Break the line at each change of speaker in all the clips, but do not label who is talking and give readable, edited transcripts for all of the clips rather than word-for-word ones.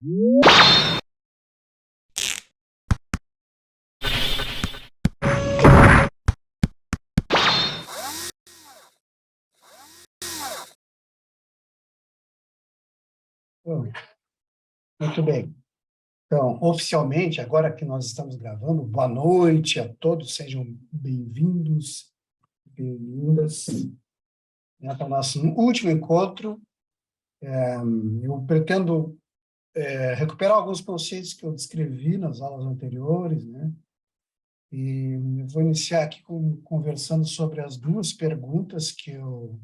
Bom, muito bem. Então, oficialmente, agora que nós estamos gravando, boa noite a todos, sejam bem-vindos, bem-vindas, né, para o nosso último encontro. Eu pretendo recuperar alguns conceitos que eu descrevi nas aulas anteriores, né? E eu vou iniciar aqui conversando sobre as duas perguntas que eu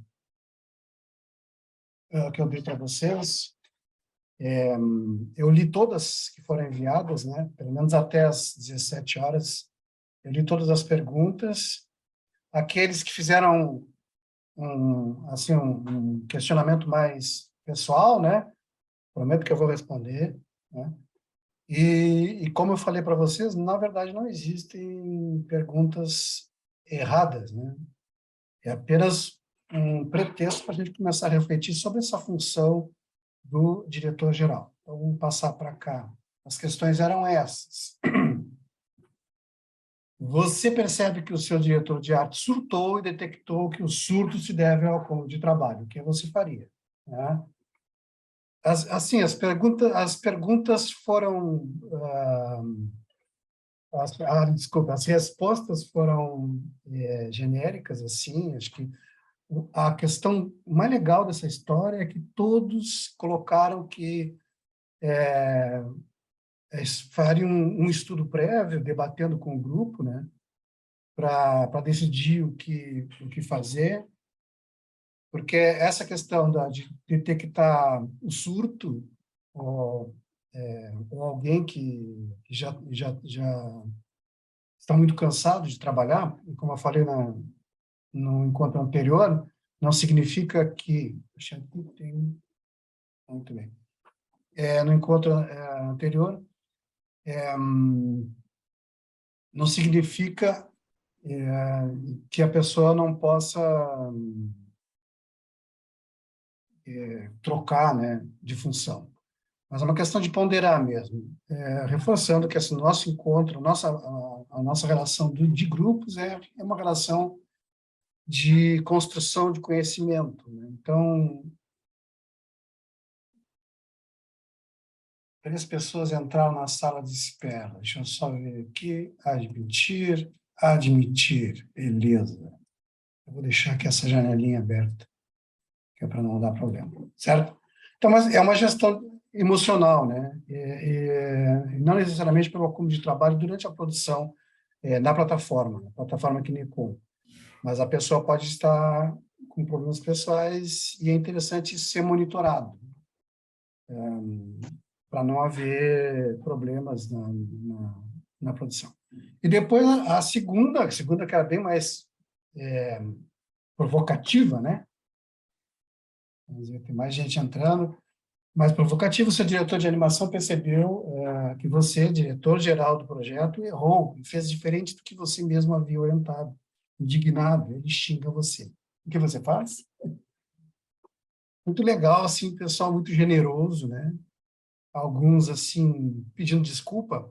dei para vocês. Eu li todas que foram enviadas, né? Pelo menos até às 17 horas. Eu li todas as perguntas. Aqueles que fizeram um questionamento mais pessoal, né? Prometo que eu vou responder, né? E como eu falei para vocês, na verdade não existem perguntas erradas, né? É apenas um pretexto para a gente começar a refletir sobre essa função do diretor-geral. Então, vamos passar para cá. As questões eram essas. Você percebe que o seu diretor de arte surtou e detectou que o surto se deve ao acúmulo de trabalho. O que você faria? Né? As perguntas foram... desculpa, as respostas foram genéricas, assim, acho que a questão mais legal dessa história é que todos colocaram que fariam um estudo prévio, debatendo com o grupo, né, para decidir o que fazer, porque essa questão de detectar o surto, ou alguém que já está muito cansado de trabalhar, e como eu falei no encontro anterior, não significa que... Deixa eu ver, muito bem. No encontro anterior, não significa que a pessoa não possa trocar, né, de função. Mas é uma questão de ponderar mesmo, reforçando que esse nosso encontro, a nossa relação de grupos é uma relação de construção de conhecimento, né? Então, 3 pessoas entraram na sala de espera. Deixa eu só ver aqui. Admitir, beleza. Eu vou deixar aqui essa janelinha aberta, que é para não dar problema, certo? Então, mas é uma gestão emocional, né? E não necessariamente pelo acúmulo de trabalho durante a produção na plataforma que Nikon. Mas a pessoa pode estar com problemas pessoais e é interessante ser monitorado, para não haver problemas na produção. E depois a segunda que era bem mais provocativa, né? Vamos ver, tem mais gente entrando. Mais provocativo, seu diretor de animação percebeu que você, diretor-geral do projeto, errou e fez diferente do que você mesmo havia orientado. Indignado, ele xinga você. O que você faz? Muito legal, assim, pessoal muito generoso, né? Alguns, assim, pedindo desculpa.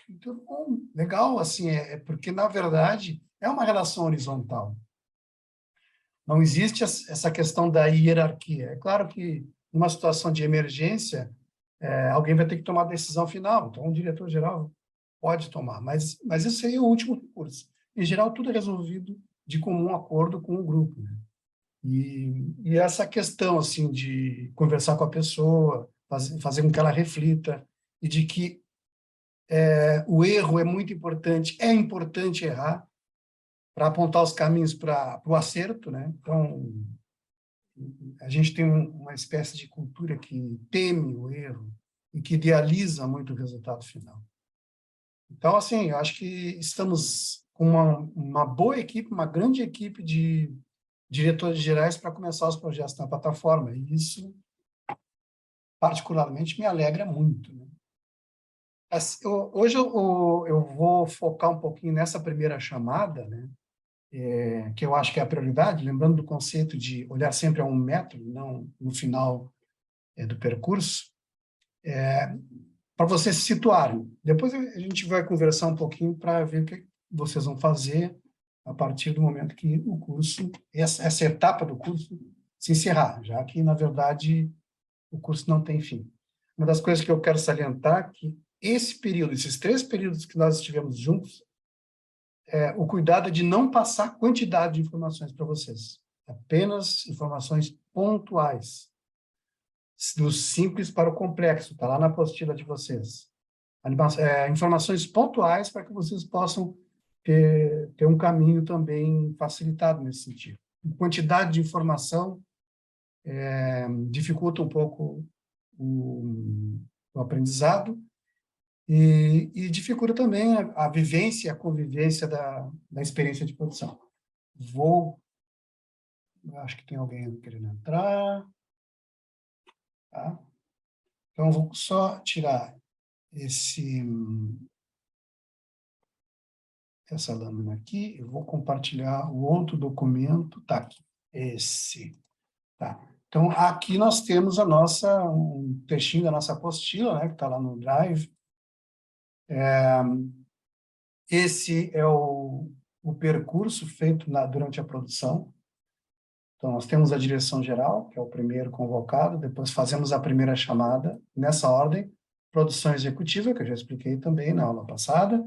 Muito bom, legal, assim, porque, na verdade, é uma relação horizontal. Não existe essa questão da hierarquia. É claro que, numa situação de emergência, alguém vai ter que tomar a decisão final. Então, o diretor-geral pode tomar, mas isso aí é o último recurso. Em geral, tudo é resolvido de comum acordo com o grupo, né? E essa questão, assim, de conversar com a pessoa, fazer com que ela reflita, e de que o erro é muito importante, é importante errar, para apontar os caminhos para o acerto, né? Então, a gente tem uma espécie de cultura que teme o erro e que idealiza muito o resultado final. Então, assim, eu acho que estamos com uma boa equipe, uma grande equipe de diretores gerais para começar os projetos na plataforma. E isso, particularmente, me alegra muito, né? Hoje eu vou focar um pouquinho nessa primeira chamada, né? Que eu acho que é a prioridade, lembrando do conceito de olhar sempre a um metro, não no final do percurso. para vocês se situarem. Depois a gente vai conversar um pouquinho para ver o que vocês vão fazer a partir do momento que o curso, essa etapa do curso se encerrar, já que, na verdade, o curso não tem fim. Uma das coisas que eu quero salientar é que esse período, esses 3 períodos que nós estivemos juntos, o cuidado é de não passar quantidade de informações para vocês. Apenas informações pontuais, do simples para o complexo, está lá na apostila de vocês. Informações pontuais para que vocês possam ter um caminho também facilitado nesse sentido. A quantidade de informação dificulta um pouco o aprendizado e dificulta também a vivência, a convivência da experiência de produção. Acho que tem alguém querendo entrar. Tá? Então, vou só tirar essa lâmina aqui, eu vou compartilhar o outro documento, tá aqui, esse. Tá. Então, aqui nós temos um textinho da nossa apostila, né, que está lá no Drive. Esse é o percurso feito durante a produção. Então, nós temos a direção geral, que é o primeiro convocado, depois fazemos a primeira chamada, nessa ordem, produção executiva, que eu já expliquei também na aula passada.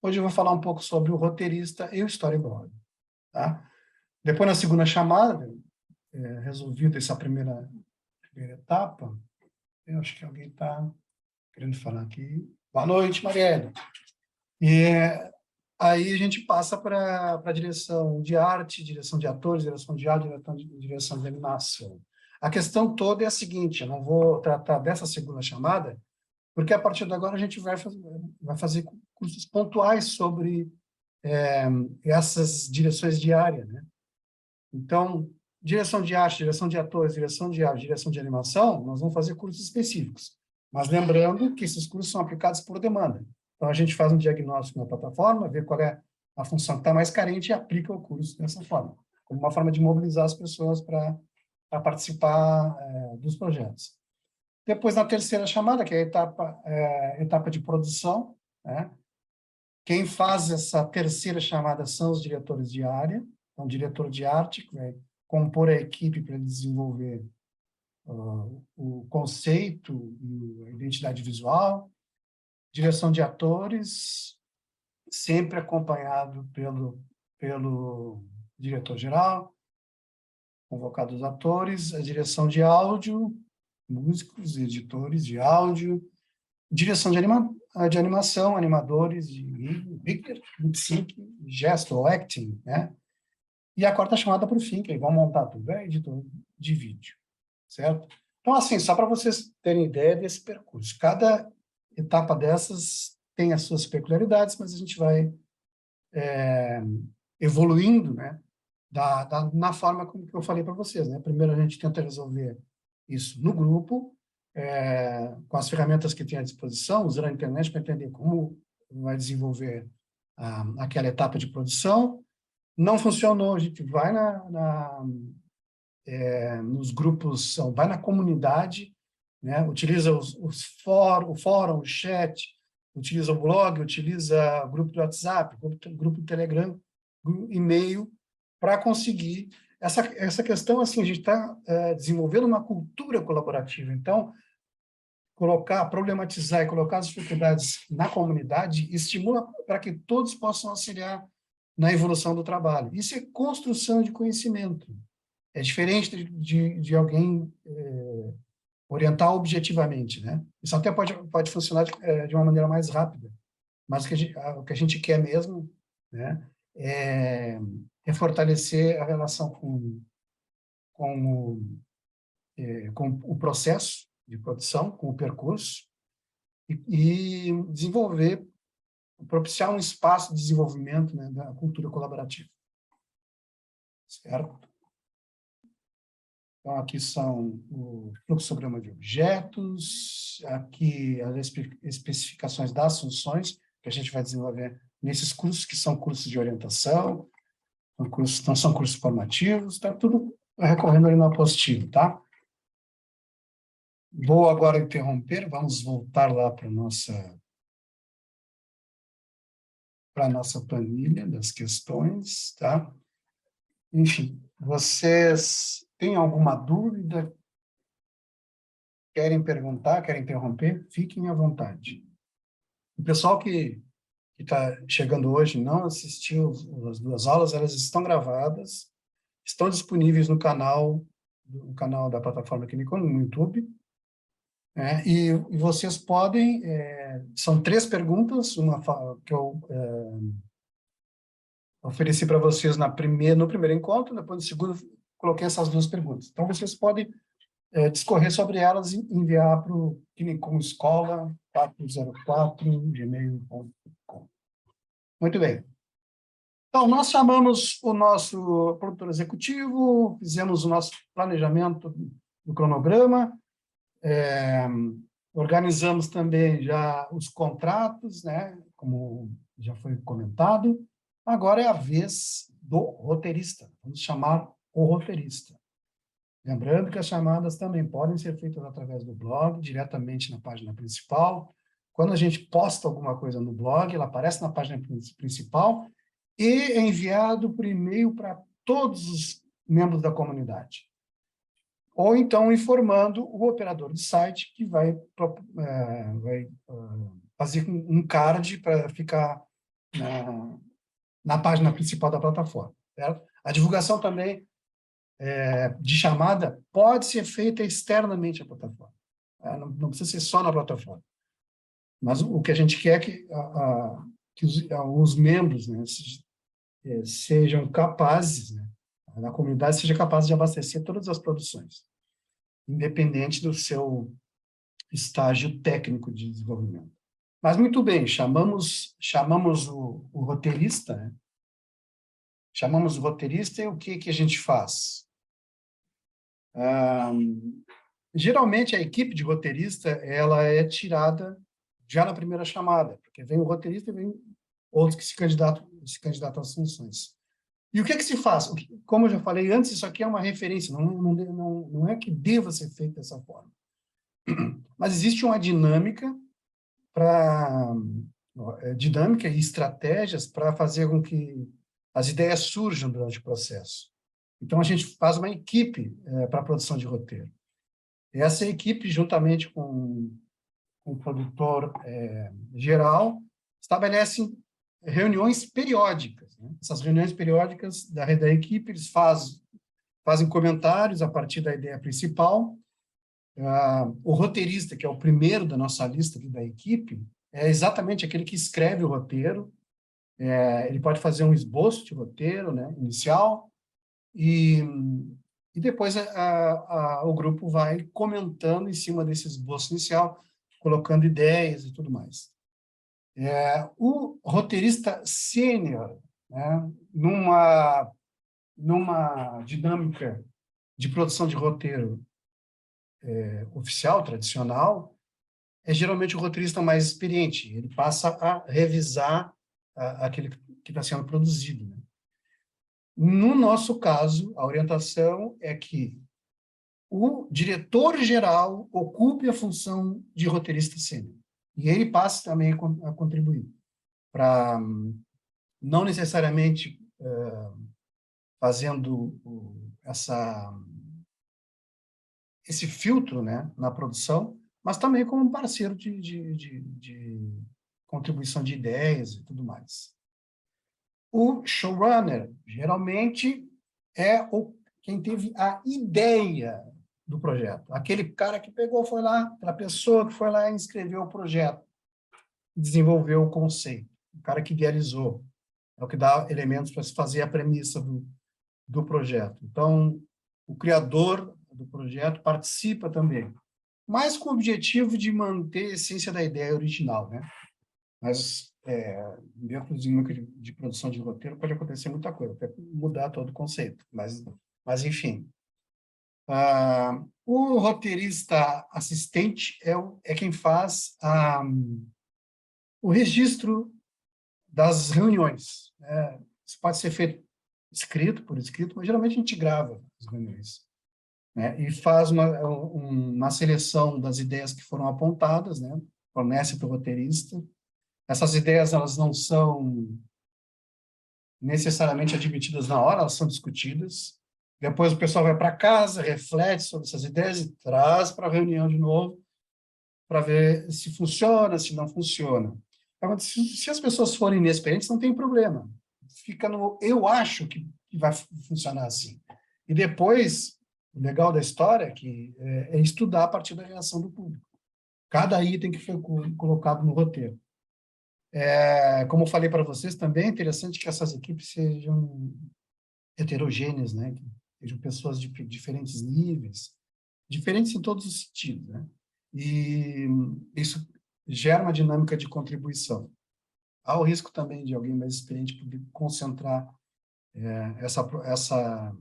Hoje eu vou falar um pouco sobre o roteirista e o storyboard. Tá? Depois, na segunda chamada, resolvida essa primeira etapa, eu acho que alguém está querendo falar aqui. Boa noite, Marielle. E aí a gente passa para a direção de arte, direção de atores, direção de áudio, direção de animação. A questão toda é a seguinte, eu não vou tratar dessa segunda chamada, porque a partir de agora a gente vai fazer cursos pontuais sobre essas direções de área, né? Então, direção de arte, direção de atores, direção de áudio, direção de animação, nós vamos fazer cursos específicos. Mas lembrando que esses cursos são aplicados por demanda. Então, a gente faz um diagnóstico na plataforma, vê qual é a função que está mais carente e aplica o curso dessa forma, como uma forma de mobilizar as pessoas para participar dos projetos. Depois, na terceira chamada, que é a etapa de produção, né? Quem faz essa terceira chamada são os diretores de área, então, o diretor de arte, que vai compor a equipe para desenvolver o conceito e a identidade visual, direção de atores, sempre acompanhado pelo diretor-geral, convocado os atores, a direção de áudio, músicos, editores de áudio, direção de animação, animadores de lip sync, gesto ou acting, né? E a quarta chamada para o fim, que aí vão montar tudo, é editor de vídeo, certo? Então, assim, só para vocês terem ideia desse percurso. Cada etapa dessas tem as suas peculiaridades, mas a gente vai evoluindo, né? Na forma como que eu falei para vocês, né? Primeiro a gente tenta resolver isso no grupo, com as ferramentas que tem à disposição, usando a internet para entender como vai desenvolver aquela etapa de produção. Não funcionou, a gente vai nos grupos, vai na comunidade, né? Utiliza o fórum, o chat, utiliza o blog, utiliza o grupo do WhatsApp, grupo do Telegram, e-mail, para conseguir essa questão. Assim, a gente está desenvolvendo uma cultura colaborativa. Então, problematizar e colocar as dificuldades na comunidade estimula para que todos possam auxiliar na evolução do trabalho. Isso é construção de conhecimento. É diferente de alguém orientar objetivamente, né? Isso até pode funcionar de uma maneira mais rápida, mas o que a gente quer mesmo, né, é fortalecer a relação com o processo de produção, com o percurso, e desenvolver, propiciar um espaço de desenvolvimento, né, da cultura colaborativa. Certo? Então, aqui são o fluxograma de objetos, aqui as especificações das funções que a gente vai desenvolver nesses cursos, que são cursos de orientação, não são cursos formativos, está tudo recorrendo ali no apostilo, tá? Vou agora interromper, vamos voltar lá para a nossa planilha das questões, tá? Enfim, vocês têm alguma dúvida? Querem perguntar, querem interromper? Fiquem à vontade. O pessoal que está chegando hoje não assistiu as duas aulas, elas estão gravadas, estão disponíveis no canal da plataforma Clinicon, no YouTube, né? E vocês podem, são 3 perguntas, uma que eu ofereci para vocês no primeiro encontro, depois no segundo coloquei essas 2 perguntas. Então, vocês podem discorrer sobre elas e enviar para o clinicomescola404@gmail.com. Muito bem. Então, nós chamamos o nosso produtor executivo, fizemos o nosso planejamento do cronograma, organizamos também já os contratos, né, como já foi comentado. Agora é a vez do roteirista. Vamos chamar o roteirista. Lembrando que as chamadas também podem ser feitas através do blog, diretamente na página principal. Quando a gente posta alguma coisa no blog, ela aparece na página principal e é enviado por e-mail para todos os membros da comunidade. Ou então informando o operador de site que vai fazer um card para ficar na página principal da plataforma. Certo? A divulgação também de chamada pode ser feita externamente à plataforma. Não precisa ser só na plataforma. Mas o que a gente quer é que os membros, né, sejam capazes, né, a comunidade seja capaz de abastecer todas as produções, independente do seu estágio técnico de desenvolvimento. Mas, muito bem, chamamos o roteirista, né? Chamamos o roteirista e o que a gente faz? Geralmente, a equipe de roteirista ela é tirada já na primeira chamada, porque vem o roteirista e vem outros que se candidatam às funções. E o que se faz? Como eu já falei antes, isso aqui é uma referência, não é que deva ser feito dessa forma. Mas existe uma dinâmica e estratégias para fazer com que as ideias surjam durante o processo. Então, a gente faz uma equipe para a produção de roteiro. E essa equipe, juntamente com o produtor geral, estabelece reuniões periódicas, né? Essas reuniões periódicas da equipe, eles fazem comentários a partir da ideia principal. O roteirista, que é o primeiro da nossa lista aqui da equipe, é exatamente aquele que escreve o roteiro. Ele pode fazer um esboço de roteiro, né, inicial, e depois o grupo vai comentando em cima desse esboço inicial, colocando ideias e tudo mais. O roteirista sênior, né, numa dinâmica de produção de roteiro oficial, tradicional, é geralmente o roteirista mais experiente. Ele passa a revisar aquele que está sendo produzido, né? No nosso caso, a orientação é que o diretor-geral ocupe a função de roteirista sênior. E ele passa também a contribuir para, não necessariamente fazendo esse filtro, né, na produção, mas também como um parceiro de contribuição de ideias e tudo mais. O showrunner, geralmente, é quem teve a ideia do projeto. Aquele cara que foi lá, aquela pessoa que foi lá e escreveu o projeto, desenvolveu o conceito, o cara que idealizou, é o que dá elementos para se fazer a premissa do projeto. Então, o criador do projeto participa também, mas com o objetivo de manter a essência da ideia original, né? Mas dentro de produção de roteiro pode acontecer muita coisa, até mudar todo o conceito, mas enfim. O roteirista assistente é quem faz o registro das reuniões, né? Isso pode ser feito por escrito, mas geralmente a gente grava as reuniões. né, e faz uma seleção das ideias que foram apontadas, né, fornece para o roteirista. Essas ideias, elas não são necessariamente admitidas na hora, elas são discutidas. Depois o pessoal vai para casa, reflete sobre essas ideias e traz para a reunião de novo, para ver se funciona, se não funciona. Agora, se as pessoas forem inexperientes, não tem problema. Fica no eu acho que vai funcionar assim. E depois, o legal da história é estudar a partir da reação do público. Cada item que foi colocado no roteiro. Como eu falei para vocês, também é interessante que essas equipes sejam heterogêneas, né? Que sejam pessoas de diferentes níveis, diferentes em todos os sentidos, né? E isso gera uma dinâmica de contribuição. Há o risco também de alguém mais experiente poder concentrar essa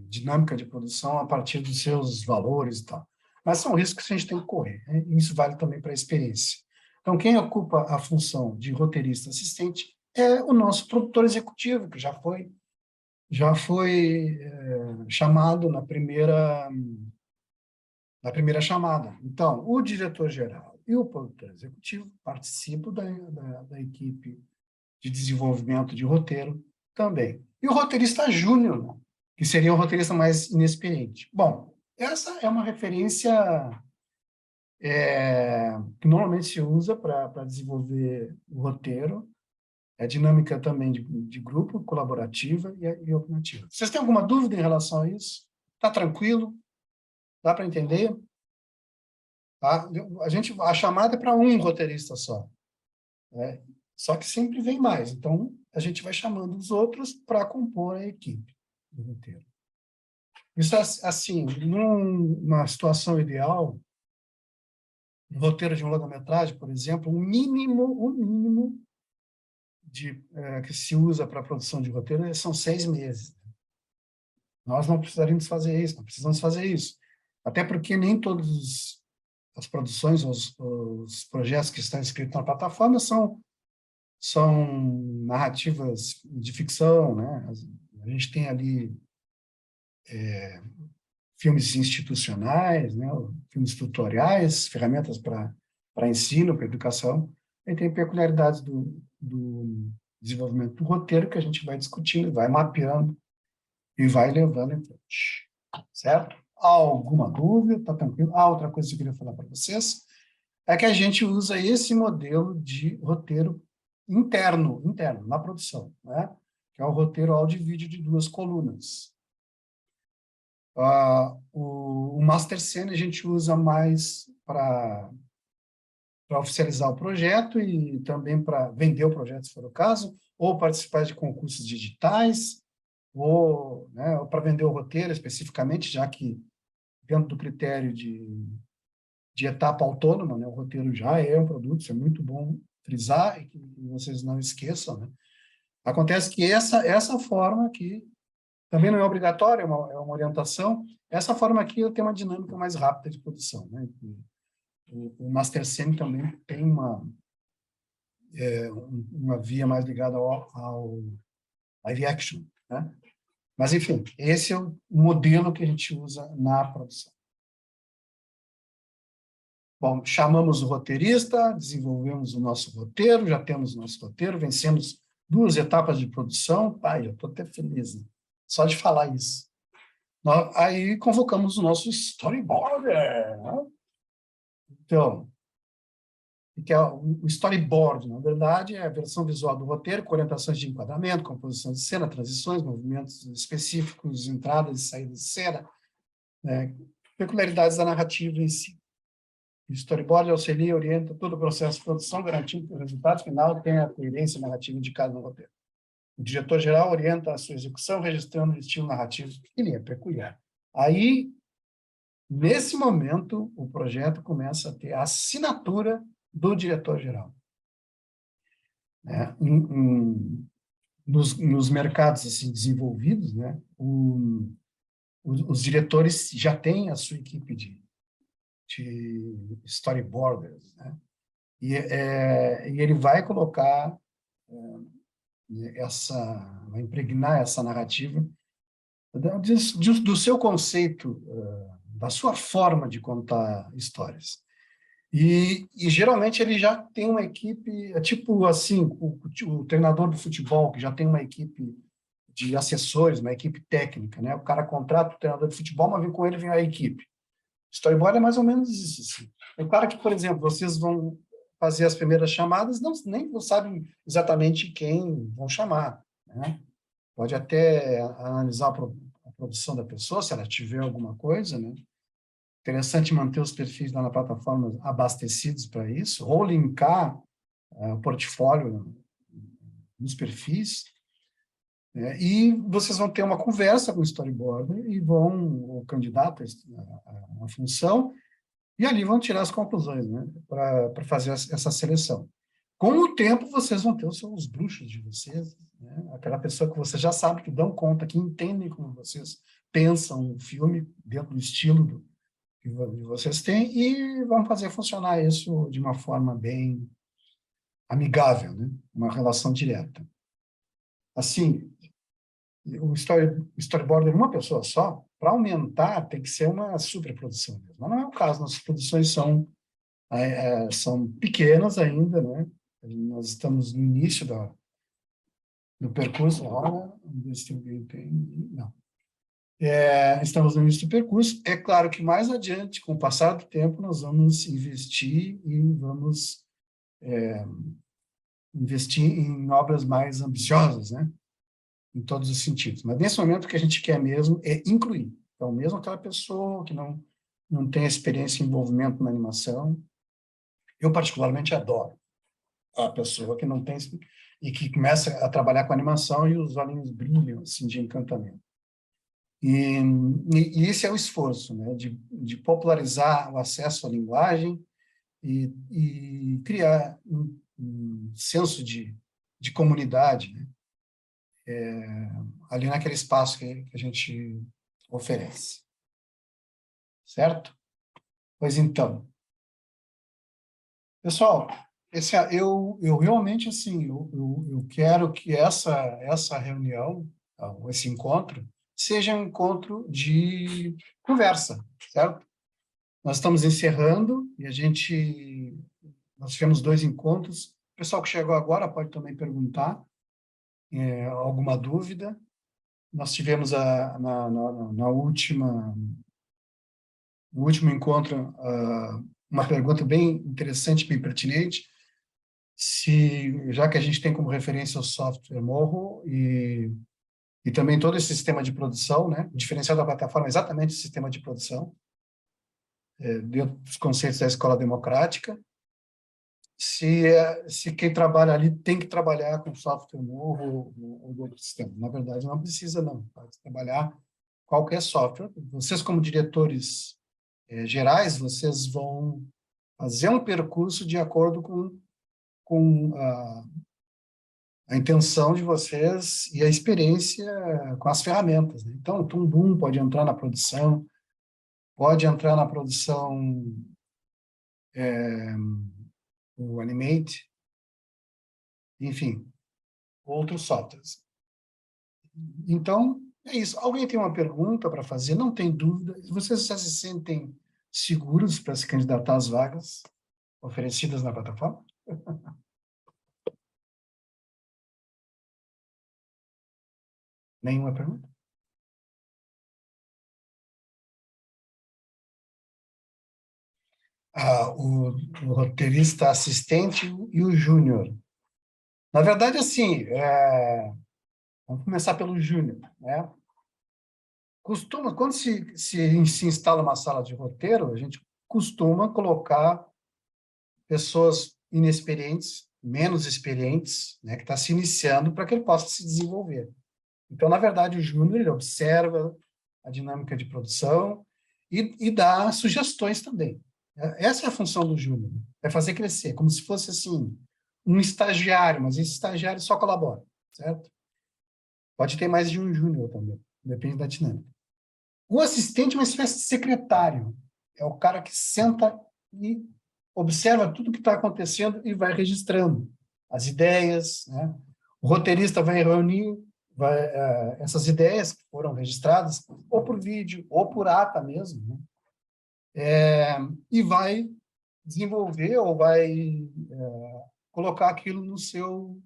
dinâmica de produção a partir dos seus valores e tal. Mas são riscos que a gente tem que correr, né? E isso vale também para a experiência. Então, quem ocupa a função de roteirista assistente é o nosso produtor executivo, que já foi chamado na primeira chamada. Então, o diretor-geral e o produtor executivo participam da equipe de desenvolvimento de roteiro também. E o roteirista júnior, né, que seria o roteirista mais inexperiente. Bom, essa é uma referência que normalmente se usa para desenvolver o roteiro. É dinâmica também de grupo, colaborativa e opinativa. Vocês têm alguma dúvida em relação a isso? Está tranquilo? Dá para entender? Tá? A chamada é para um roteirista só, né? Só que sempre vem mais. Então, a gente vai chamando os outros para compor a equipe do roteiro. Isso, assim, numa situação ideal, no roteiro de um longa-metragem, por exemplo, o mínimo que se usa para a produção de roteiro são 6 meses. Nós não precisaríamos fazer isso, não precisamos fazer isso. Até porque nem todas as produções, os projetos que estão inscritos na plataforma são narrativas de ficção, né? A gente tem ali filmes institucionais, né? Filmes tutoriais, ferramentas para ensino, para educação, e tem peculiaridades do desenvolvimento do roteiro que a gente vai discutindo, vai mapeando e vai levando em frente. Certo? Alguma dúvida? Está tranquilo? Outra coisa que eu queria falar para vocês é que a gente usa esse modelo de roteiro interno, na produção, né? Que é o roteiro áudio e vídeo de 2 colunas. O Master Scene a gente usa mais para oficializar o projeto e também para vender o projeto, se for o caso, ou participar de concursos digitais, ou, né, ou para vender o roteiro especificamente, já que dentro do critério de etapa autônoma, né, o roteiro já é um produto, isso é muito bom frisar e que vocês não esqueçam, né? Acontece que essa forma aqui também não é obrigatória, é uma orientação. Essa forma aqui eu tenho uma dinâmica mais rápida de produção, né? O Master Scene também tem uma via mais ligada ao live action, né? Mas, enfim, esse é o modelo que a gente usa na produção. Bom, chamamos o roteirista, desenvolvemos o nosso roteiro, já temos o nosso roteiro, vencemos 2 etapas de produção. Pai, eu estou até feliz, né? Só de falar isso. Aí convocamos o nosso storyboarder, né? Então, que é o storyboard, na verdade, é a versão visual do roteiro, com orientações de enquadramento, composição de cena, transições, movimentos específicos, entradas e saídas de cena, né? Peculiaridades da narrativa em si. O storyboard auxilia e orienta todo o processo de produção, garantindo que o resultado final tenha a coerência narrativa indicada no roteiro. O diretor-geral orienta a sua execução, registrando o estilo narrativo que lhe é peculiar. Aí, nesse momento, o projeto começa a ter a assinatura do diretor-geral, né? Nos mercados assim, desenvolvidos, né? Os diretores já têm a sua equipe de storyboarders, né? E ele vai colocar vai impregnar essa narrativa do seu conceito, da sua forma de contar histórias. E geralmente ele já tem uma equipe, é tipo assim, o treinador do futebol, que já tem uma equipe de assessores, uma equipe técnica, né? O cara contrata o treinador de futebol, mas vem com ele vem a equipe. Storyboard é mais ou menos isso. Assim. É claro que, por exemplo, vocês vão fazer as primeiras chamadas, nem sabem exatamente quem vão chamar, né? Pode até analisar a produção da pessoa, se ela tiver alguma coisa, né? Interessante manter os perfis lá na plataforma abastecidos para isso, ou linkar o portfólio nos perfis, né? E vocês vão ter uma conversa com o storyboarder e o candidato à função, e ali vão tirar as conclusões, né? Para fazer essa seleção. Com o tempo, vocês vão ter os bruxos de vocês, né? Aquela pessoa que você já sabe que dão conta, que entendem como vocês pensam o filme dentro do estilo que vocês têm e vão fazer funcionar isso de uma forma bem amigável, né? Uma relação direta. Assim, storyboard de uma pessoa só, para aumentar, tem que ser uma superprodução mesmo. Mas não é o caso, nossas produções são pequenas ainda, né? Nós estamos no início do percurso. Olha, não. Estamos no início do percurso. É claro que mais adiante, com o passar do tempo, nós vamos investir e vamos investir em obras mais ambiciosas, né? Em todos os sentidos. Mas nesse momento o que a gente quer mesmo é incluir. Então, mesmo aquela pessoa que não tem experiência em envolvimento na animação, eu particularmente adoro a pessoa que não tem e que começa a trabalhar com animação e os olhinhos brilham assim de encantamento. E esse é o esforço, né, de popularizar o acesso à linguagem e criar um senso de comunidade, né, ali naquele espaço que a gente oferece. Certo? Pois então, pessoal, eu realmente, assim, eu quero que essa reunião, esse encontro, seja um encontro de conversa, certo? Nós estamos encerrando e nós tivemos 2 encontros. O pessoal que chegou agora pode também perguntar alguma dúvida. Nós tivemos no último encontro uma pergunta bem interessante, bem pertinente, já que a gente tem como referência o software Morro e também todo esse sistema de produção, né? O diferencial da plataforma é exatamente o sistema de produção, dentro dos conceitos da escola democrática. Se quem trabalha ali tem que trabalhar com software Morro ou outro sistema. Na verdade, não precisa, não. Pode trabalhar qualquer software. Vocês, como diretores gerais, vocês vão fazer um percurso de acordo com a intenção de vocês e a experiência com as ferramentas, né? Então, o Tumbum pode entrar na produção, o Animate, enfim, outros softwares. Então, é isso. Alguém tem uma pergunta para fazer? Não tem dúvida. Vocês já se sentem seguros para se candidatar às vagas oferecidas na plataforma? Nenhuma pergunta? O roteirista assistente e o júnior. Na verdade, assim, vamos começar pelo júnior, né? Quando se instala uma sala de roteiro, a gente costuma colocar pessoas inexperientes, menos experientes, né, que está se iniciando para que ele possa se desenvolver. Então, na verdade, o júnior ele observa a dinâmica de produção e dá sugestões também. Essa é a função do júnior, é fazer crescer, como se fosse assim um estagiário, mas esse estagiário só colabora, certo? Pode ter mais de um júnior também, depende da dinâmica. O assistente é uma espécie de secretário, é o cara que senta e observa tudo que está acontecendo e vai registrando as ideias, né? O roteirista vai reunir essas ideias que foram registradas, ou por vídeo, ou por ata mesmo, né? E vai desenvolver ou vai colocar aquilo no seu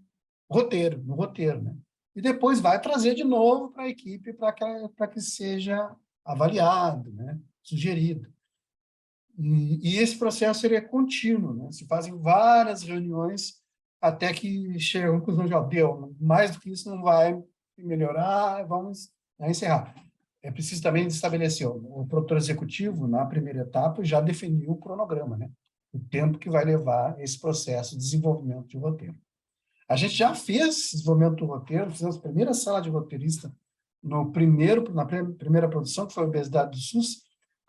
roteiro, no roteiro, né? E depois vai trazer de novo para a equipe para que seja avaliado, né? Sugerido. E esse processo ele é contínuo, né? Se fazem várias reuniões até que chega a conclusão de, ó, deu, mais do que isso não vai melhorar, vamos encerrar. É preciso também estabelecer, o produtor executivo, na primeira etapa, já definiu o cronograma, né? O tempo que vai levar esse processo de desenvolvimento de roteiro. A gente já fez desenvolvimento do roteiro, fizemos a primeira sala de roteirista na primeira produção, que foi a Obesidade do SUS,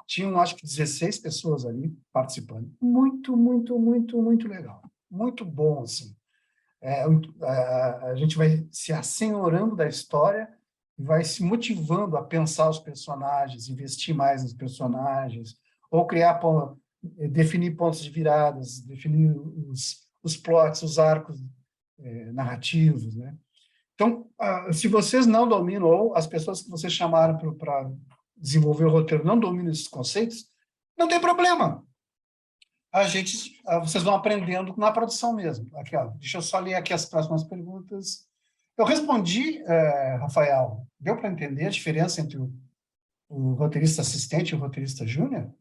tinham, acho que, 16 pessoas ali participando. Muito, muito, muito, muito legal. Muito bom, assim. A gente vai se assenhorando da história e vai se motivando a pensar os personagens, investir mais nos personagens, ou definir pontos de viradas, definir os plots, os arcos narrativos, né? Então, se vocês não dominam, ou as pessoas que vocês chamaram para desenvolver o roteiro não dominam esses conceitos, não tem problema. Vocês vão aprendendo na produção mesmo. Aqui, ó, deixa eu só ler aqui as próximas perguntas. Eu respondi, Rafael, deu para entender a diferença entre o roteirista assistente e o roteirista júnior?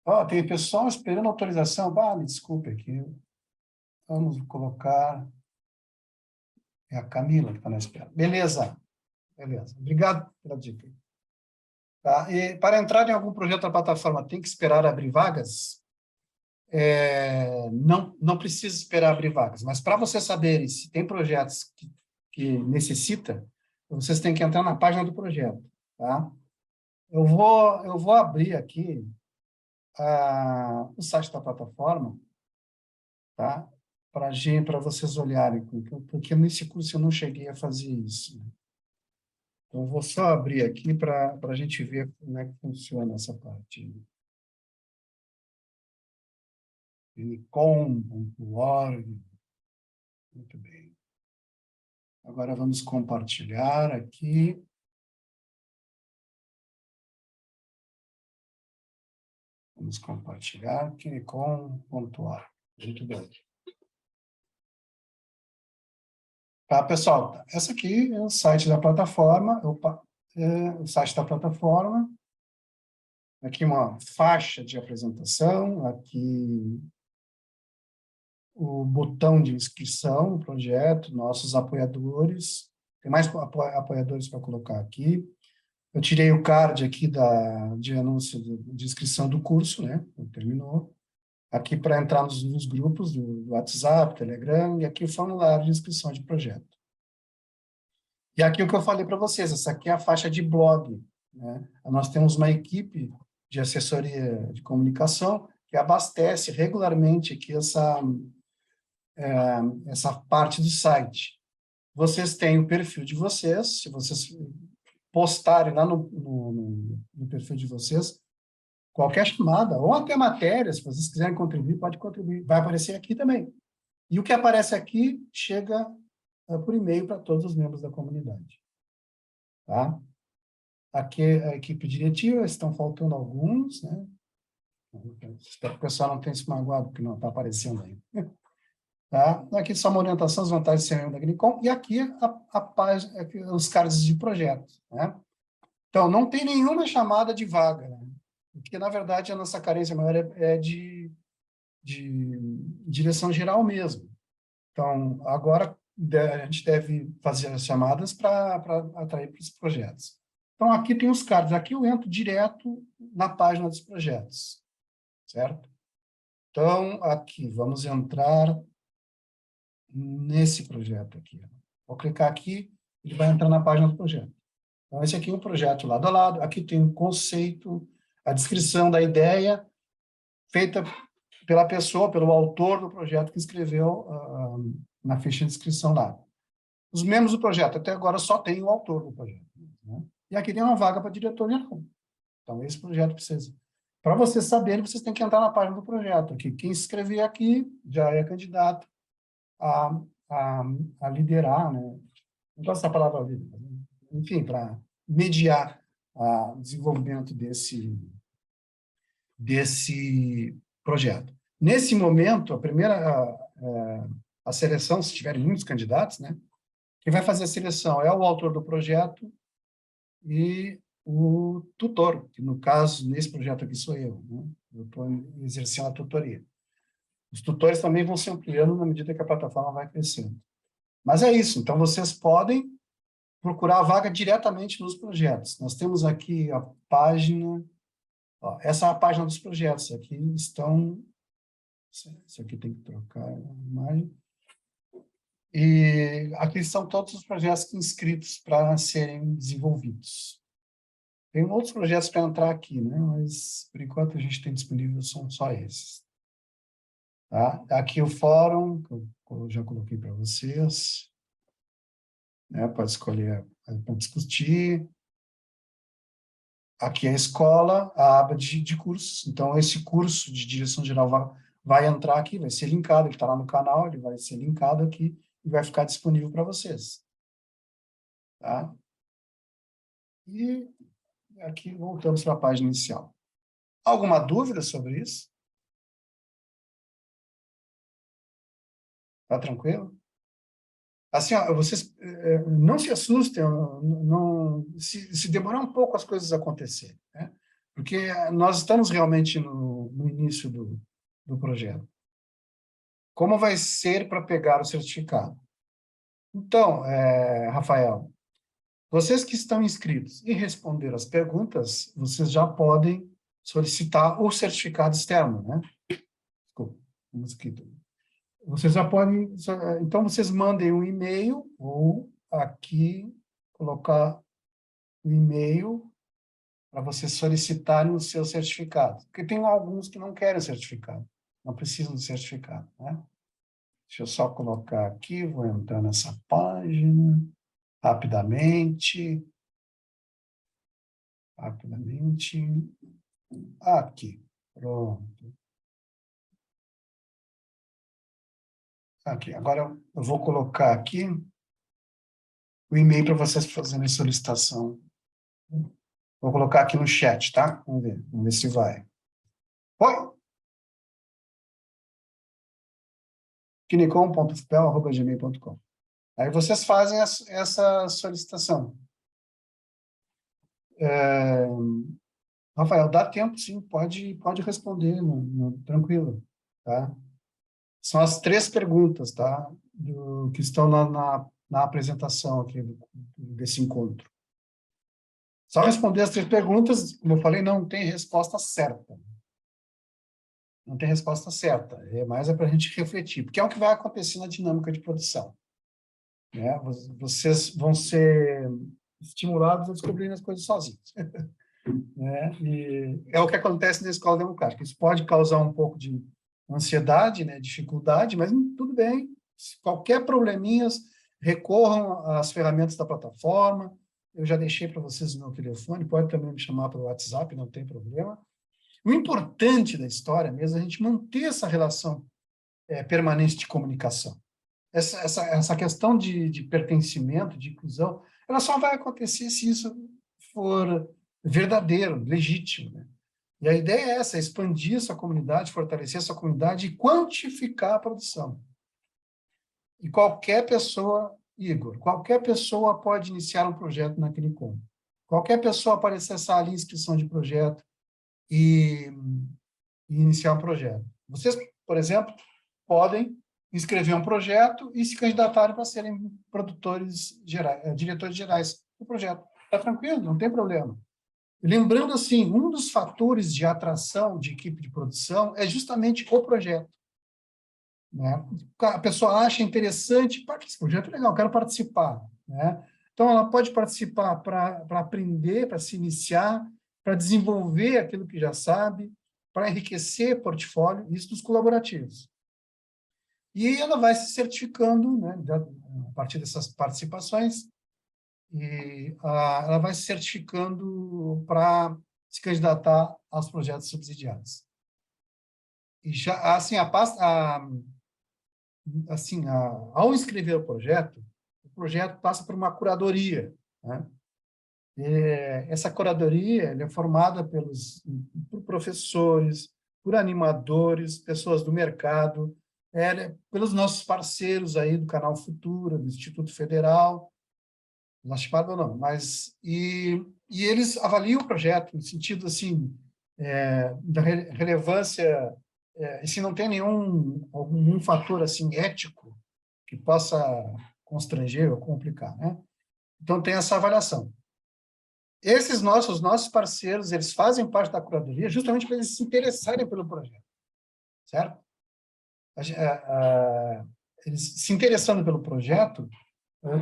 Ó, tem pessoal esperando autorização. Me desculpe aqui. Vamos colocar... É a Camila que está na espera. Beleza. Obrigado pela dica. Tá? E para entrar em algum projeto da plataforma, tem que esperar abrir vagas? Não precisa esperar abrir vagas, mas para vocês saberem se tem projetos que necessita, vocês têm que entrar na página do projeto. Tá? Eu vou abrir aqui o site da plataforma, tá? Para vocês olharem, porque nesse curso eu não cheguei a fazer isso. Então, eu vou só abrir aqui para a gente ver como é que funciona essa parte. Unicom.org. Muito bem. Agora vamos compartilhar aqui. Vamos compartilhar unicom.org. Muito bem. Tá, pessoal? Essa aqui é o site da plataforma. O site da plataforma. Aqui uma faixa de apresentação. Aqui o botão de inscrição no projeto, nossos apoiadores. Tem mais apoiadores para colocar aqui. Eu tirei o card aqui de anúncio de inscrição do curso, né? Terminou. Aqui para entrar nos grupos do WhatsApp, Telegram, e aqui o formulário de inscrição de projeto. E aqui o que eu falei para vocês, essa aqui é a faixa de blog, né? Nós temos uma equipe de assessoria de comunicação que abastece regularmente aqui essa parte do site. Vocês têm o perfil de vocês, se vocês postarem lá no perfil de vocês, qualquer chamada, ou até matéria, se vocês quiserem contribuir, pode contribuir. Vai aparecer aqui também. E o que aparece aqui chega por e-mail para todos os membros da comunidade. Tá? Aqui a equipe diretiva, estão faltando alguns, né? Espero que o pessoal não tenha se magoado, porque não está aparecendo aí. Tá? Aqui só uma orientação, as vantagens de ser membro da Agnicom, e aqui os cards de projeto. Né? Então, não tem nenhuma chamada de vaga, né? Porque, na verdade, a nossa carência maior é de direção geral mesmo. Então, agora, a gente deve fazer as chamadas para atrair para os projetos. Então, aqui tem os cards. Aqui eu entro direto na página dos projetos. Certo? Então, aqui, vamos entrar nesse projeto aqui. Vou clicar aqui, ele vai entrar na página do projeto. Então, esse aqui é o projeto lado a lado. Aqui tem o conceito, a descrição da ideia, feita pela pessoa, pelo autor do projeto que escreveu na ficha de inscrição lá. Os membros do projeto, até agora, só tem o autor do projeto. Né? E aqui tem uma vaga para diretor-geral. Então, esse projeto precisa... Para vocês saberem, vocês têm que entrar na página do projeto. Aqui. Quem se inscrever aqui já é candidato a, a liderar, né? Não gosto da palavra liderar, enfim, para mediar o desenvolvimento desse projeto. Nesse momento, a seleção, se tiverem muitos candidatos, né? Quem vai fazer a seleção é o autor do projeto e o tutor, que no caso, nesse projeto aqui sou eu, né? Eu estou exercendo a tutoria. Os tutores também vão se ampliando na medida que a plataforma vai crescendo. Mas é isso, então vocês podem procurar a vaga diretamente nos projetos. Nós temos aqui a página, ó, essa é a página dos projetos, aqui estão, isso aqui tem que trocar a imagem, e aqui estão todos os projetos inscritos para serem desenvolvidos. Tem outros projetos para entrar aqui, né? Mas, por enquanto, a gente tem disponível são só esses. Tá? Aqui o fórum, que eu já coloquei para vocês. Né? Pode escolher para discutir. Aqui é a escola, a aba de cursos. Então, esse curso de direção geral vai entrar aqui, vai ser linkado, ele está lá no canal, ele vai ser linkado aqui e vai ficar disponível para vocês. Tá? E aqui voltamos para a página inicial. Alguma dúvida sobre isso? Tá tranquilo? Assim, ó, vocês não se assustem, não, se demorar um pouco as coisas acontecerem, né? Porque nós estamos realmente no início do projeto. Como vai ser para pegar o certificado? Então, Rafael, vocês que estão inscritos e responderam as perguntas, vocês já podem solicitar o certificado externo, né? Desculpa, mosquito. Vocês já podem... Então, vocês mandem um e-mail ou aqui colocar o e-mail para vocês solicitarem o seu certificado. Porque tem alguns que não querem certificado, não precisam de certificado, né? Deixa eu só colocar aqui, vou entrar nessa página rapidamente. Aqui, pronto. Aqui, agora eu vou colocar aqui o e-mail para vocês fazerem a solicitação. Vou colocar aqui no chat, tá? Vamos ver se vai. Oi? kinicom.fpel@gmail.com. Aí vocês fazem essa solicitação. Rafael, dá tempo, sim, pode responder, tranquilo, tá? São as 3 perguntas, tá? Que estão na apresentação aqui desse encontro. Só responder as 3 perguntas, como eu falei, não tem resposta certa. Não tem resposta certa, mais para a gente refletir, porque é o que vai acontecer na dinâmica de produção. Né? Vocês vão ser estimulados a descobrirem as coisas sozinhos. Né? E é o que acontece na escola democrática. Isso pode causar um pouco de ansiedade, né? Dificuldade, mas tudo bem. Se qualquer probleminha, recorram às ferramentas da plataforma. Eu já deixei para vocês o meu telefone, pode também me chamar pelo WhatsApp, não tem problema. O importante da história mesmo é a gente manter essa relação permanente de comunicação. Essa questão de pertencimento, de inclusão, ela só vai acontecer se isso for verdadeiro, legítimo. Né? E a ideia é essa, expandir essa comunidade, fortalecer essa comunidade e quantificar a produção. E qualquer pessoa, Igor, qualquer pessoa pode iniciar um projeto na Kinicom. Qualquer pessoa pode acessar ali a inscrição de projeto e iniciar um projeto. Vocês, por exemplo, podem inscrever um projeto e se candidatarem para serem produtores gerais, diretores gerais do projeto. Está tranquilo, não tem problema. Lembrando, assim, um dos fatores de atração de equipe de produção é justamente o projeto. Né? A pessoa acha interessante, esse projeto é legal, eu quero participar. Né? Então, ela pode participar para aprender, para se iniciar, para desenvolver aquilo que já sabe, para enriquecer portfólio, isso dos colaborativos. E ela vai se certificando, né, a partir dessas participações, e ela vai se certificando para se candidatar aos projetos subsidiados. E já, assim, assim, ao inscrever o projeto passa por uma curadoria, né? Essa curadoria ela é formada por professores, por animadores, pessoas do mercado, pelos nossos parceiros aí do Canal Futura, do Instituto Federal, lastimado não, mas e eles avaliam o projeto no sentido assim da relevância, e se não tem algum fator assim ético que possa constranger ou complicar, né? Então tem essa avaliação. Os nossos parceiros, eles fazem parte da curadoria justamente para eles se interessarem pelo projeto, certo? Eles se interessando pelo projeto,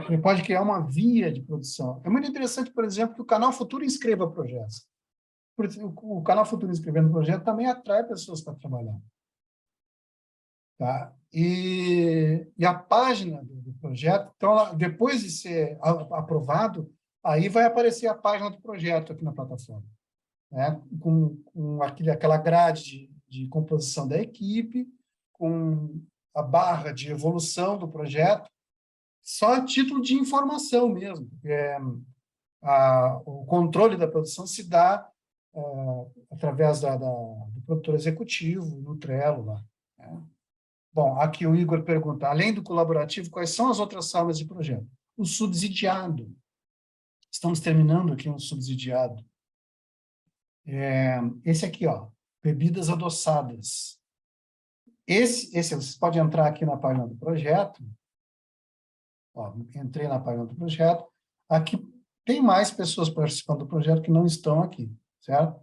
ele pode criar uma via de produção. É muito interessante, por exemplo, que o Canal Futuro inscreva projetos. O Canal Futuro inscrevendo projeto também atrai pessoas para trabalhar. Tá? E a página do projeto, então, depois de ser aprovado, aí vai aparecer a página do projeto aqui na plataforma, né? Com aquela grade de composição da equipe, com a barra de evolução do projeto, só a título de informação mesmo. O controle da produção se dá através do produtor executivo, no Trello lá, né? Bom, aqui o Igor pergunta, além do colaborativo, quais são as outras formas de projeto? O subsidiado. Estamos terminando aqui um subsidiado. Esse aqui, ó, bebidas adoçadas. Vocês podem entrar aqui na página do projeto. Ó, entrei na página do projeto. Aqui tem mais pessoas participando do projeto que não estão aqui, certo?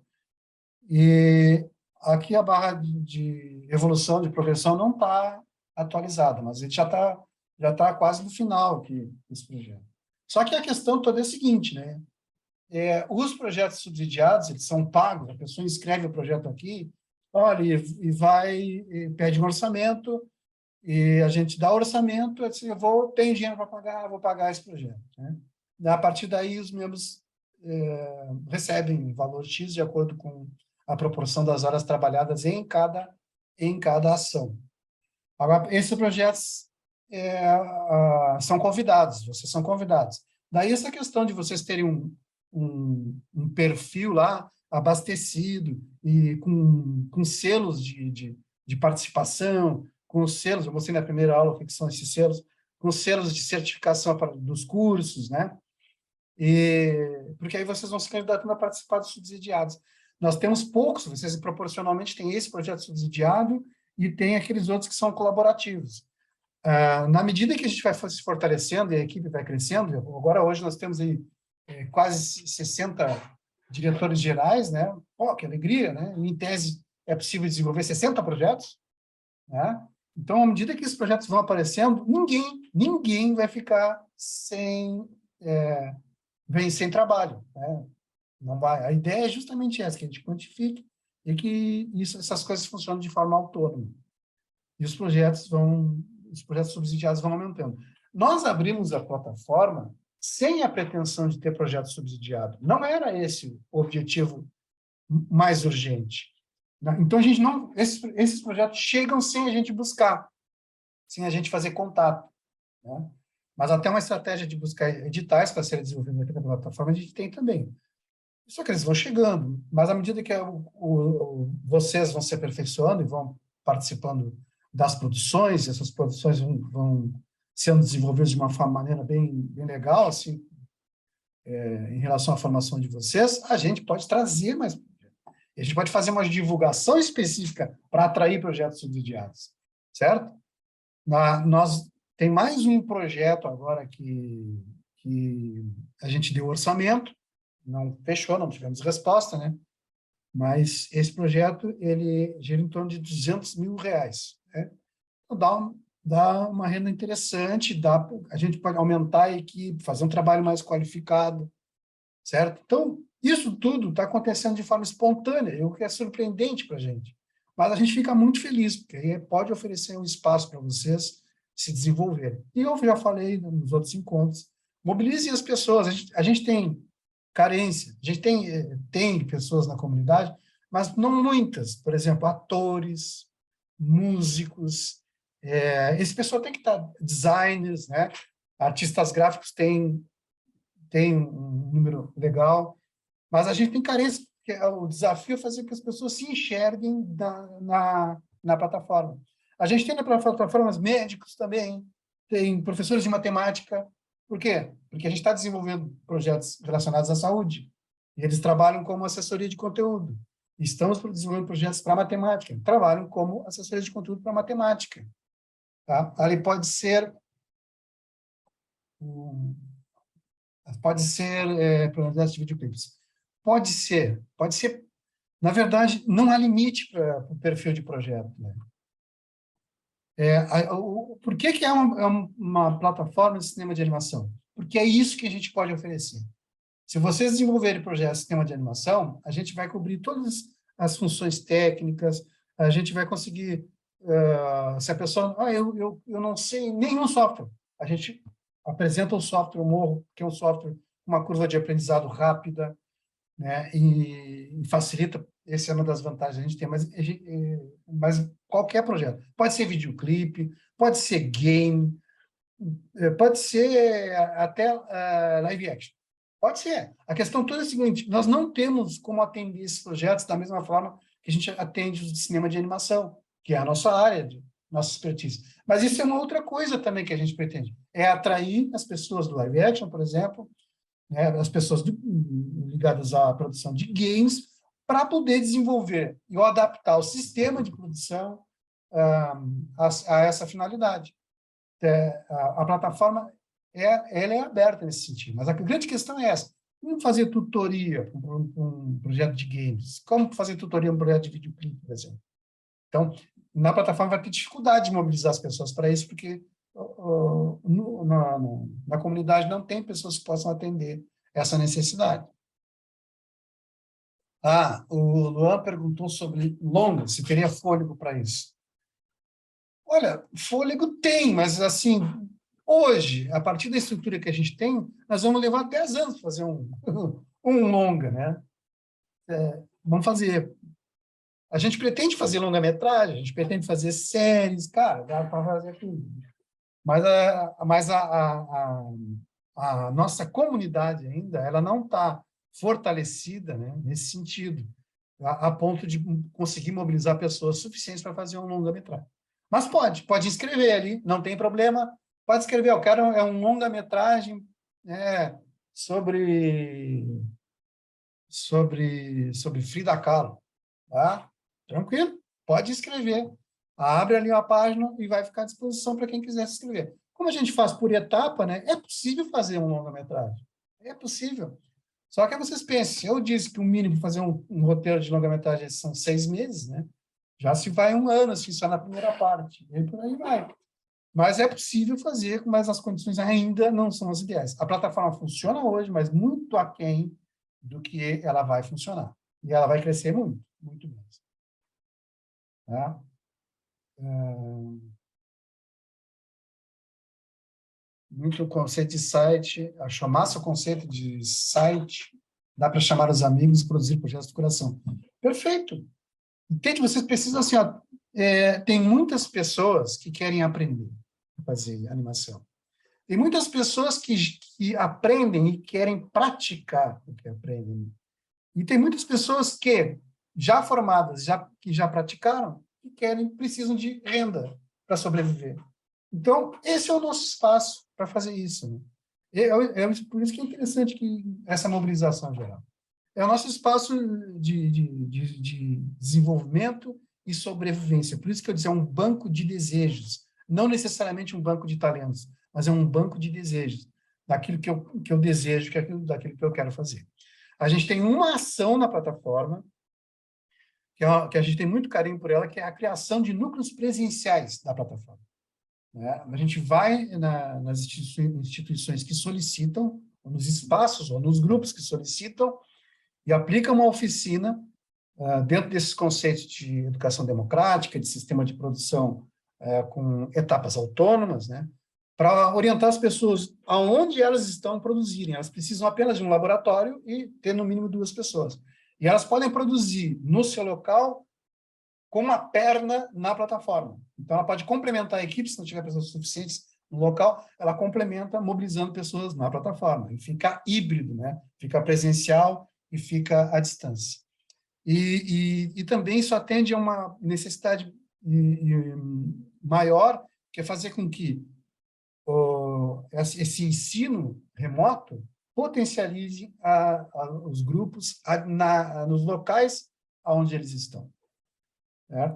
E aqui a barra de evolução, de progressão, não está atualizada, mas a gente já tá quase no final aqui desse projeto. Só que a questão toda é a seguinte, né? Os projetos subsidiados, eles são pagos, a pessoa inscreve o projeto aqui, olha, e vai, e pede um orçamento, e a gente dá o orçamento, assim, tenho dinheiro para pagar, vou pagar esse projeto, né? A partir daí, os membros recebem valor X de acordo com a proporção das horas trabalhadas em cada ação. Agora, esses projetos são convidados, vocês são convidados. Daí essa questão de vocês terem um perfil lá abastecido e com selos de participação, com os selos, eu mostrei na primeira aula o que são esses selos, com selos de certificação dos cursos, né? Porque aí vocês vão se candidatando a participar dos subsidiados. Nós temos poucos, vocês proporcionalmente têm esse projeto subsidiado e tem aqueles outros que são colaborativos. Na medida que a gente vai se fortalecendo e a equipe vai crescendo, agora hoje nós temos aí quase 60 diretores gerais, né? Pô, que alegria, né? Em tese é possível desenvolver 60 projetos, né? Então, à medida que esses projetos vão aparecendo, ninguém vai ficar sem trabalho, né? Não vai. A ideia é justamente essa, que a gente quantifique e que essas coisas funcionam de forma autônoma. E os projetos subsidiados vão aumentando. Nós abrimos a plataforma sem a pretensão de ter projeto subsidiado. Não era esse o objetivo mais urgente. Então, a gente não, esses projetos chegam sem a gente buscar, sem a gente fazer contato, né? Mas até uma estratégia de buscar editais para serem desenvolvidos aqui na plataforma, a gente tem também. Só que eles vão chegando, mas à medida que vocês vão se aperfeiçoando e vão participando das produções, essas produções vão sendo desenvolvidas de uma maneira bem legal, assim, em relação à formação de vocês, a gente pode trazer mais. A gente pode fazer uma divulgação específica para atrair projetos subsidiados, certo? Tem mais um projeto agora que a gente deu orçamento, não fechou, não tivemos resposta, né? Mas esse projeto, ele gira em torno de R$200 mil, né? Então, dá uma renda interessante, a gente pode aumentar a equipe, fazer um trabalho mais qualificado, certo? Então, isso tudo está acontecendo de forma espontânea, o que é surpreendente para a gente. Mas a gente fica muito feliz, porque aí pode oferecer um espaço para vocês se desenvolverem. E eu já falei nos outros encontros, mobilizem as pessoas, a gente tem carência, a gente tem pessoas na comunidade, mas não muitas, por exemplo, atores, músicos, Esse pessoal tem que estar designers, né? Artistas gráficos tem um número legal, mas a gente tem carência, porque o desafio é fazer com que as pessoas se enxerguem na plataforma. A gente tem na plataforma médicos também, tem professores de matemática. Por quê? Porque a gente está desenvolvendo projetos relacionados à saúde, e eles trabalham como assessoria de conteúdo. Estamos desenvolvendo projetos para matemática, trabalham como assessoria de conteúdo para matemática. Tá? Ali pode ser projetos de videoclipes. Pode ser. Na verdade, não há limite para o perfil de projeto. Né? Por que é uma plataforma de cinema de animação? Porque é isso que a gente pode oferecer. Se vocês desenvolverem projetos de cinema de animação, a gente vai cobrir todas as funções técnicas, a gente vai conseguir, se a pessoa, eu não sei nenhum software, a gente apresenta o software, o Morro, que é um software com uma curva de aprendizado rápida, né, e facilita, essa é uma das vantagens que a gente tem, mas qualquer projeto, pode ser videoclipe, pode ser game, pode ser até live action. Pode ser. A questão toda é a seguinte, nós não temos como atender esses projetos da mesma forma que a gente atende os de cinema de animação, que é a nossa área, nossa expertise. Mas isso é uma outra coisa também que a gente pretende. É atrair as pessoas do live action, por exemplo, né, as pessoas ligadas à produção de games, para poder desenvolver e adaptar o sistema de produção a essa finalidade. A plataforma ela é aberta nesse sentido, mas a grande questão é essa. Como fazer tutoria para um projeto de games? Como fazer tutoria para um projeto de videoclipe, por exemplo? Então, na plataforma vai ter dificuldade de mobilizar as pessoas para isso, porque na comunidade não tem pessoas que possam atender essa necessidade. O Luan perguntou sobre longa, se teria fôlego para isso. Olha, fôlego tem, mas assim, hoje, a partir da estrutura que a gente tem, nós vamos levar 10 anos para fazer um longa, né? Vamos fazer. A gente pretende fazer longa-metragem, a gente pretende fazer séries, cara, dá para fazer tudo. Mas a nossa comunidade ainda, ela não está fortalecida, né, nesse sentido, a ponto de conseguir mobilizar pessoas suficientes para fazer um longa-metragem. Mas pode inscrever ali, não tem problema, pode escrever, eu quero um longa-metragem sobre Frida Kahlo, tá? Tranquilo, pode escrever. Abre ali uma página e vai ficar à disposição para quem quiser se inscrever. Como a gente faz por etapa, né, é possível fazer um longa-metragem. É possível. Só que vocês pensem, eu disse que o mínimo para fazer um roteiro de longa-metragem são 6 meses, né? Já se vai 1 ano, assim, só na primeira parte. E por aí vai. Mas é possível fazer, mas as condições ainda não são as ideais. A plataforma funciona hoje, mas muito aquém do que ela vai funcionar. E ela vai crescer muito, muito mais. Tá? Muito conceito de site, achou massa o conceito de site, dá para chamar os amigos e produzir projetos de coração. Perfeito. Entende? Vocês precisam, assim, tem muitas pessoas que querem aprender a fazer animação. Tem muitas pessoas que aprendem e querem praticar o que aprendem. E tem muitas pessoas que, já formadas, que já praticaram, e precisam de renda para sobreviver. Então, esse é o nosso espaço para fazer isso. Né? Por isso que é interessante essa mobilização geral. É o nosso espaço de desenvolvimento e sobrevivência. Por isso que eu disse, é um banco de desejos. Não necessariamente um banco de talentos, mas é um banco de desejos. Daquilo que eu desejo, daquilo que eu quero fazer. A gente tem uma ação na plataforma, que a gente tem muito carinho por ela, que é a criação de núcleos presenciais da plataforma. Né? A gente vai nas instituições que solicitam, ou nos espaços, ou nos grupos que solicitam, e aplica uma oficina dentro desses conceitos de educação democrática, de sistema de produção com etapas autônomas, né? Para orientar as pessoas aonde elas estão produzirem. Elas precisam apenas de um laboratório e ter, no mínimo, 2 pessoas. E elas podem produzir no seu local com uma perna na plataforma. Então, ela pode complementar a equipe, se não tiver pessoas suficientes no local, ela complementa mobilizando pessoas na plataforma. E fica híbrido, né? Fica presencial e fica à distância. E também isso atende a uma necessidade maior, que é fazer com que esse ensino remoto potencialize os grupos nos locais onde eles estão.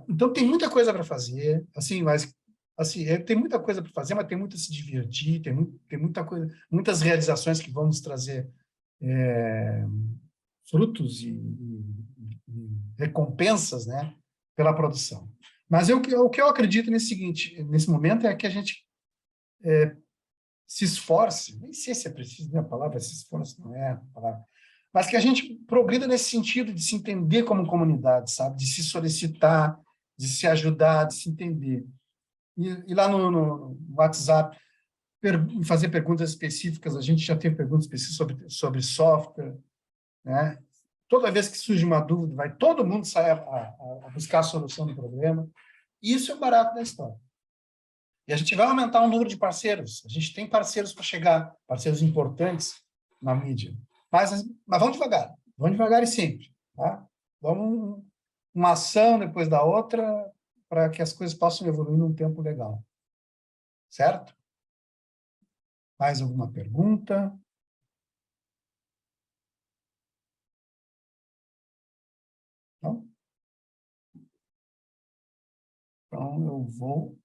Então, tem muita coisa para fazer, assim, mas assim, tem muita coisa para fazer, mas tem muito a se divertir, tem muita coisa, muitas realizações que vão nos trazer frutos e recompensas, né, pela produção. Mas o que eu acredito nesse momento é que a gente se esforce, nem sei se é preciso, né, a palavra se esforce não é a palavra, mas que a gente progrida nesse sentido de se entender como comunidade, sabe? De se solicitar, de se ajudar, de se entender. E lá no WhatsApp, fazer perguntas específicas, a gente já tem perguntas específicas sobre software, né? Toda vez que surge uma dúvida, vai todo mundo sair a buscar a solução do problema. Isso é o barato da história. E a gente vai aumentar o número de parceiros. A gente tem parceiros para chegar, parceiros importantes na mídia. Mas vamos devagar e sempre. Tá? Vamos uma ação depois da outra para que as coisas possam evoluir num tempo legal. Certo? Mais alguma pergunta? Não? Então, eu vou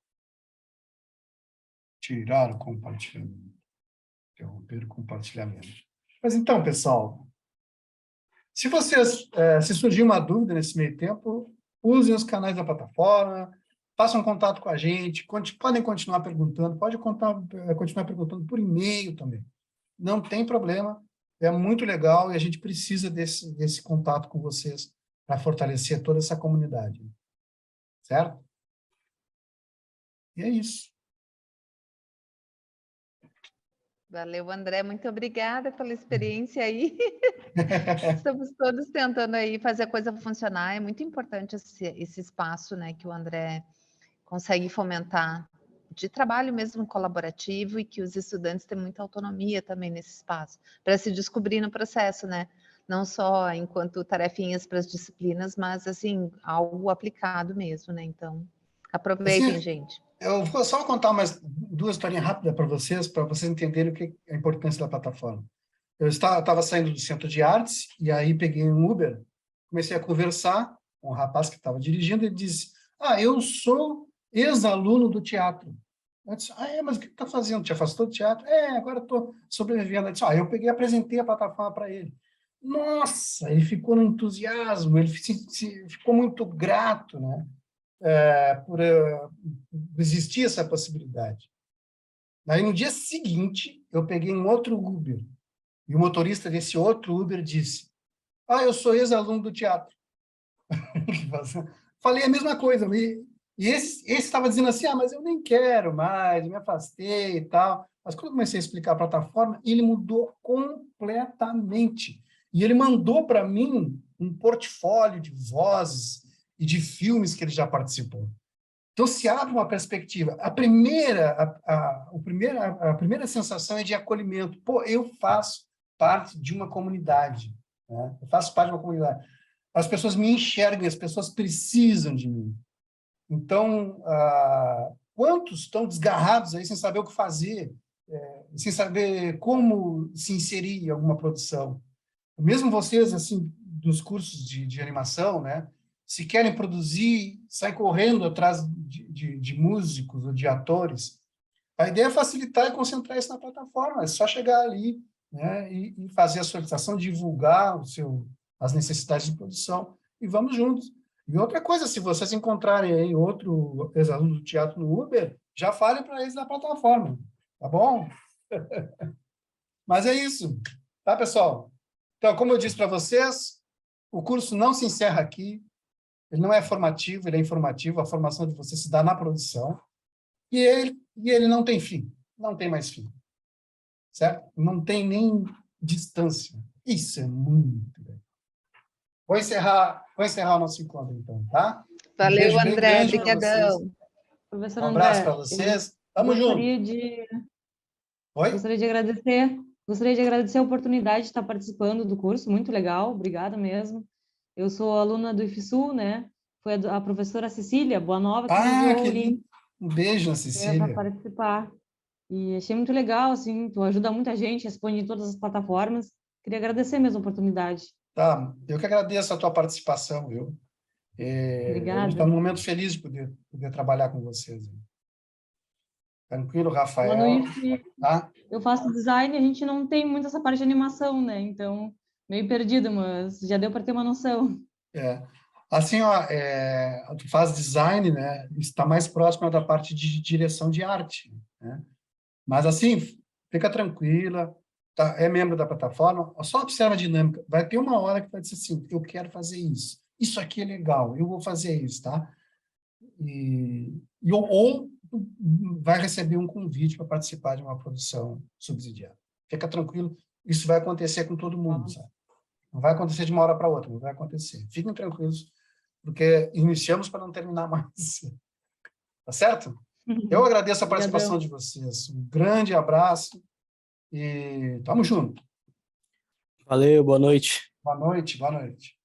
tirar o compartilhamento. Interromper o compartilhamento. Mas então, pessoal, se vocês, se surgir uma dúvida nesse meio tempo, usem os canais da plataforma, façam contato com a gente, podem continuar perguntando, continuar perguntando por e-mail também. Não tem problema, é muito legal e a gente precisa desse contato com vocês para fortalecer toda essa comunidade. Certo? E é isso.
Valeu, André, muito obrigada pela experiência aí. Estamos todos tentando aí fazer a coisa funcionar. É muito importante esse espaço, né, que o André consegue fomentar de trabalho mesmo colaborativo e que os estudantes têm muita autonomia também nesse espaço para se descobrir no processo, né? Não só enquanto tarefinhas para as disciplinas, mas assim algo aplicado mesmo, né? Então, aproveitem,
Assim,
gente.
eu vou só contar mais 2 historinhas rápidas para vocês entenderem o que é a importância da plataforma. Eu estava saindo do centro de artes, e aí peguei um Uber, comecei a conversar com um rapaz que estava dirigindo, e ele disse, eu sou ex-aluno do teatro. Eu disse, mas o que tu está fazendo? Te afastou do teatro? Agora estou sobrevivendo. Eu disse, eu peguei e apresentei a plataforma para ele. Nossa, ele ficou no entusiasmo, ele ficou muito grato, né? Por existir essa possibilidade. Aí, no dia seguinte, eu peguei um outro Uber, e o motorista desse outro Uber disse, eu sou ex-aluno do teatro. Falei a mesma coisa. E esse estava dizendo assim, mas eu nem quero mais, me afastei e tal. Mas quando eu comecei a explicar a plataforma, ele mudou completamente. E ele mandou para mim um portfólio de vozes e de filmes que ele já participou. Então, se abre uma perspectiva. A primeira sensação é de acolhimento. Pô, eu faço parte de uma comunidade. Né? Eu faço parte de uma comunidade. As pessoas me enxergam, as pessoas precisam de mim. Então, quantos estão desgarrados aí sem saber o que fazer, sem saber como se inserir em alguma produção? Mesmo vocês, assim, dos cursos de animação, né? Se querem produzir, saem correndo atrás de músicos ou de atores. A ideia é facilitar e concentrar isso na plataforma. É só chegar ali, né, e fazer a solicitação, divulgar as necessidades de produção e vamos juntos. E outra coisa, se vocês encontrarem aí outro ex-aluno do teatro no Uber, já falem para eles na plataforma, tá bom? Mas é isso, tá, pessoal? Então, como eu disse para vocês, o curso não se encerra aqui, ele não é formativo, ele é informativo, a formação de vocês se dá na produção, e ele não tem fim, não tem mais fim, certo? Não tem nem distância. Isso é muito legal. Vou encerrar o nosso encontro, então, tá?
Valeu,
beijo bem
André.
grande para vocês.
Obrigadão.
Professor
Um abraço
André,
para vocês. Tamo junto. Oi?
Gostaria de agradecer a oportunidade de estar participando do curso, muito legal, obrigada mesmo. Eu sou aluna do IFSU, né? Foi a professora Cecília Boanova que me enviou o link
Um beijo na
para
Cecília.
participar. E achei muito legal, assim, tu ajuda muita gente, responde em todas as plataformas. Queria agradecer mesmo a oportunidade.
Tá, eu que agradeço a tua participação, viu? A gente está
Obrigada.
num momento feliz de poder trabalhar com vocês. Tranquilo,
Lá no
Rafael.
IF,
Tá?
eu faço design, a gente não tem muito essa parte de animação, né? Então, meio perdido, mas já deu para ter uma noção.
É. Assim, ó, tu faz design, né? Está mais próximo da parte de direção de arte, né? Mas assim, fica tranquila, tá? É membro da plataforma, só observa a dinâmica. Vai ter uma hora que vai dizer assim, eu quero fazer isso. Isso aqui é legal, eu vou fazer isso, tá? Ou vai receber um convite para participar de uma produção subsidiada. Fica tranquilo, isso vai acontecer com todo mundo, sabe? Não vai acontecer de uma hora para outra, não vai acontecer. Fiquem tranquilos, porque iniciamos para não terminar mais. Tá certo? Eu agradeço a participação
Obrigadão.
de vocês. Um grande abraço e tamo junto.
Valeu, boa noite.
Boa noite, boa noite.